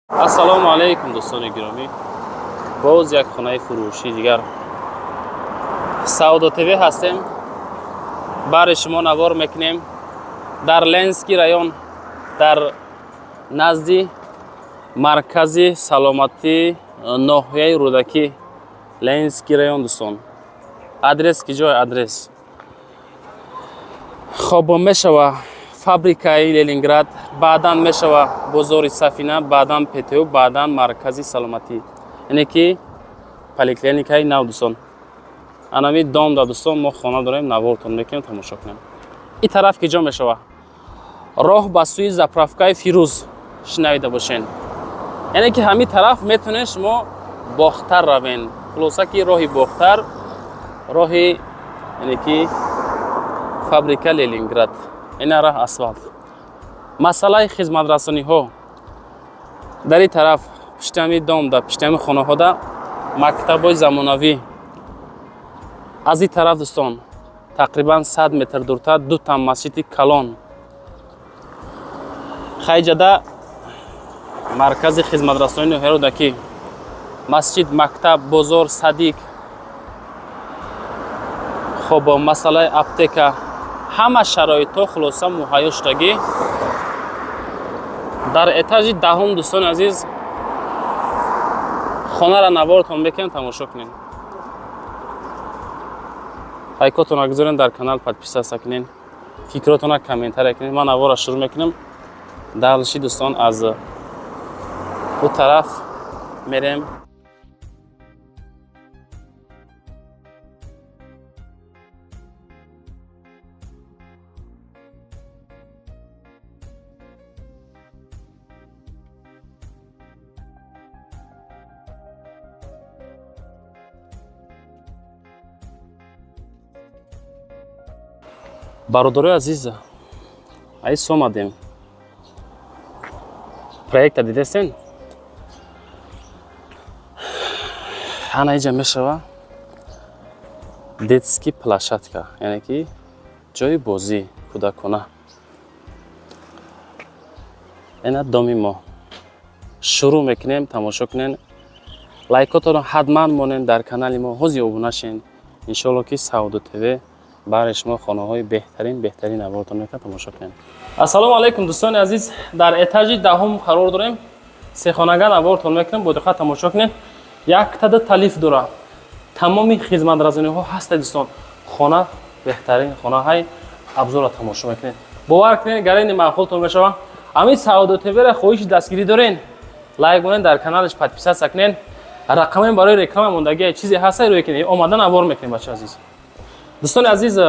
Assalomu alaykum do'stoni giromi. Boz یک خانه فروشی دیگر سعودو تیوی هستیم. برای شما نوار میکنیم در لنسکی رایون در نزدی مرکزی سلامتی ناحیه رودکی لنسکی رایون دوستان. آدرس کی جای آدرس خب میشوه فابریکای لنینگراد، بعداً میشوه بازار سفینه، بعداً پتو، بعداً مرکزی سلامتی، اینه که پلیکلینیکای نو دوستان. انامی دام دا دوستان ما خانه داریم، نوارتون میکنیم تماشا کنیم. این طرف که جا میشوه راه به سوی زاپرافکای فیروز شنویده باشین. یعنی که همین طرف میتونه شما باختر روین. خلاصه که راهی باختر، راهی یعنی که فابریکا لنینگراد. این راه اسفالت. مسئله خدمت رسانی ها در این طرف پشتمی دام دا پشتمی خانه ها دا مکتب زمانوی. از این طرف دوستان تقریبا 100 متر دورتر دو تا مسجد کلان. خیجده مرکز خدمت رسانی ها رو دکی مسجد، مکتب، بازار، صدیق. خب مسئله اپتیکا همه شرایط ها خلاصه مهیا شدگی. در اتاج دهم دوستان عزیز خانه را نوارتون میکنیم تماشا کنین. لایکاتون بگذارین، در کانال подписаться کنین، فکراتون کامنتر کنین. من نوار را شروع میکنم. دلشی دوستان از اون طرف میریم. برادرای عزیز ایس اومدیم. проект دیدستین؟ انا اینجا میشوه детский площадка، یعنی که جای بازی کودکانه. اینا دامی ما شروع میکنیم تماشا کنین. لایکاتون حتما مونین، در کانال ما حوزی ابونه شین. ان شاء الله که سعودو تیوی برای شما خانه های بهترین نوارتون میکنه تماشا کنین. السلام علیکم دوستان عزیز، در اتاج دهم قرار داریم. سه خانگی نوارتون میکنیم، با دقت تماشا کنین. یک تعداد تالیف داره، تمامی خدمت رسانی ها هست دوستان. خانه بهترین خانه های ابزار را تماشا میکنین. باور کنین گرین معقولتون میشوه. همین سعودو تیوی را خواهش دستگیری دارین، لایک کنین، در کانالش подписаться کنین. رقم برای رکلام موندگی چیزی هست روی کنین، اومدن نوار میکنین بچه عزیز. دوستان عزیز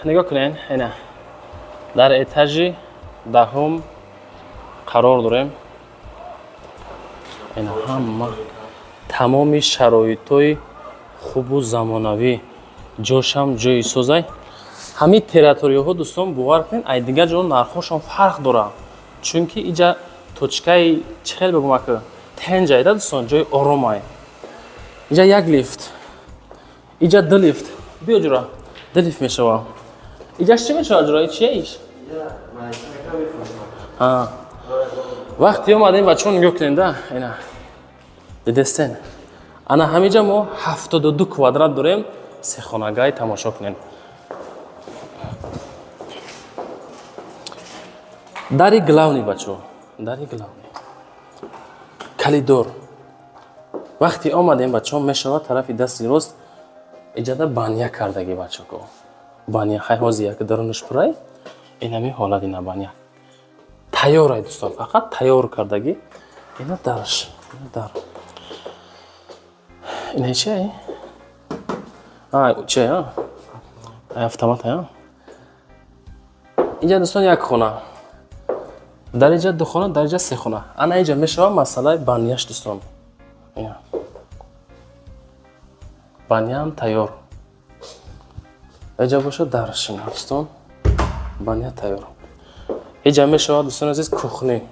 نگاه کنین، اینا در اتاج دهم قرار داریم. اینا همه تمامی شرایطای خوب و زمانوی، جاش هم جای سازای. همین تریتوری ها دوستان باور کنین ای دیگه جا نرخشون فرق داره، چون که اینجا توچکای چه خیلی بگم که تنجای دوستان جای آرامه. اینجا یک لیفت، اینجا دو لیفت. بیا جورا دلیف میشوه. اینجا چی میشه جورایی؟ چیه ایش؟ وقتی اومدیم بچه ها نگاه کنین ده اینا دیدستین. انا همینجا ما 72 کوادرات داریم. سه خانگی تماشا کنین. داری گلاونی بچه ها، داری گلاونی کلیدور. وقتی اومدیم بچه ها میشوه طرفی دستی راست اجازه بانیا کردگی بچه کو. بانیا خیلی حوزیه که درونش پرای این همی حالت اینا بانیا تیاره دوستان، فقط تیار کردگی. اینا درش اینا در اینا چیه؟ چیه ها؟ автомат ها. اینجا دوستان یک خونه، در اینجا دو خونه، در اینجا سه خونه. انا اینجا میشوه مسئله بانیاش دوستان. اینا بانیا هم تیار. اینجا باشه درش اینا دوستان بانیا تیار. اینجا میشوه دوستان عزیز کخنی.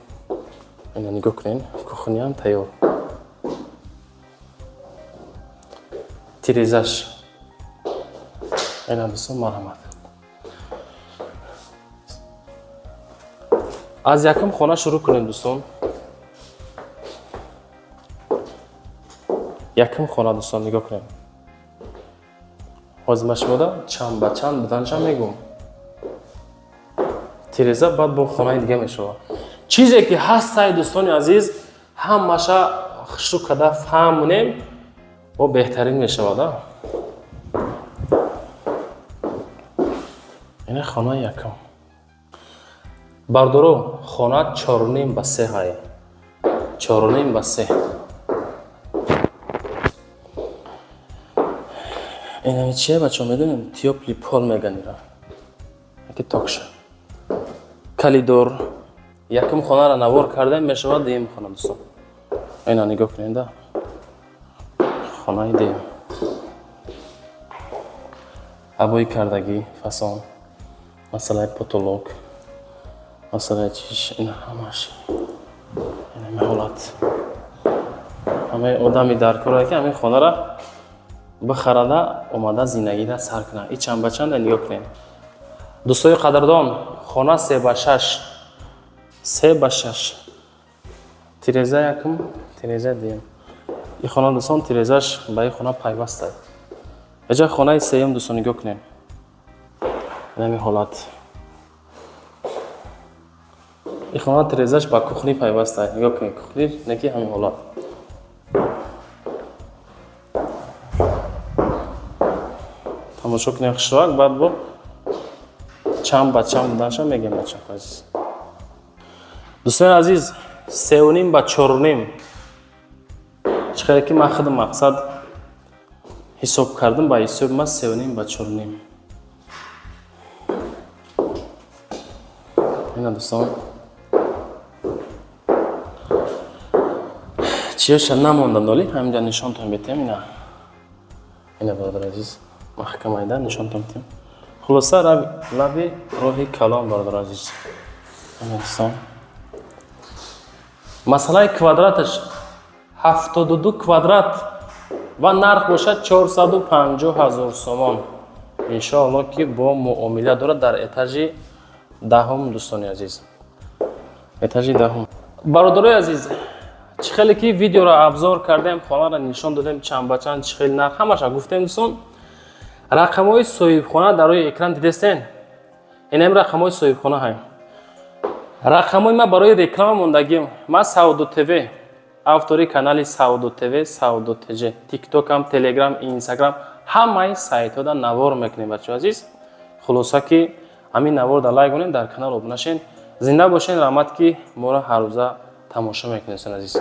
اینا نگاه کنین، کخنی هم تیار. تیریزش اینا دوستان مرحمت. از یکم خانه شروع کنیم دوستان. яким хона дӯстон нигоҳ кунем. ҳозир машмуда чанд ба чанд буданша мегӯм. тиреза баъд бо хонаи дига мешавад. чизе ки ҳастаи дӯстони азиз ҳамаша хушрӯ када фаҳм мунем бо беҳтарин мешавад. ина хонаи якум. бардоро хона 4.5 ба 3 ҳай. 4.5 ба 3. ина чие бачо медонем тёпли пол меган ира. яки токша. калидор якум хонара навор кардем мешавад дем хона дӯстон. ина нигоҳ кунед да. хонаи дем. ҳавои кардагӣ фасон. масъалаи потолок. масъалаи чиш ина ҳамаш. ина ҳолат. ҳамаи одами дар кора ки ҳамин хонара бихарада омада зиндагида сар кунад. И чанд ба чанда нигоҳ кунед. дӯстони қадрдон, хона 3 ба 6. 3 ба 6. тиреза якум, тиреза дем. И хона дӯстон тирезаш ба и хона пайваст аст. эҷа хонаи сеюм дӯстон нигоҳ кунед. ин ҳолат. и хона тирезаш ба кухни пайваст аст. нигоҳ кунед кухни неки ҳамин ҳолат. тамошо кунед хушроак баъд бо чанд ба чанд буданша мегем бачаҳо азиз. дӯстони азиз 3.5 ба 4.5. чиқаре ки ман худ мақсад ҳисоб кардам ба ҳисоб ма 3.5 ба 4.5. ина дӯстон чиёша намонданд оли ҳаминҷа нишонтон бетем. ина бародар азиз маҳкам айда нишонтон бетем. хулоса лаби роҳи калон бародар азиз. ина дӯстон масъалаи квадраташ 72 квадрат ва нарх бошад 450 000 сомон. иншоалло ки бо муомила дорад дар этажи даҳум дӯстони азиз. этажи даҳум. бародарои азиз, чӣ хеле ки видеоро абзор кардем, хонара нишон додем чанд ба чанд, чӣ хел нарх ҳамаша гуфтем дӯстон. рақамҳои соҳибхона дар рӯи экран дидестен? инам рақамҳои соҳибхона ҳай. рақамҳои ма барои реклама мондагим. ма Сауду ТВ, автори канали Сауду ТВ, Сауду ТЖ, тиктокам, телеграм, инстаграм ҳамаи сайтҳода навор мекунем бачаҳо азиз. хулоса ки ҳамин наворда лайк конед, дар канал обуна шен. зинда бошен, раҳмат ки моро ҳар рӯза тамошо мекунед азиз.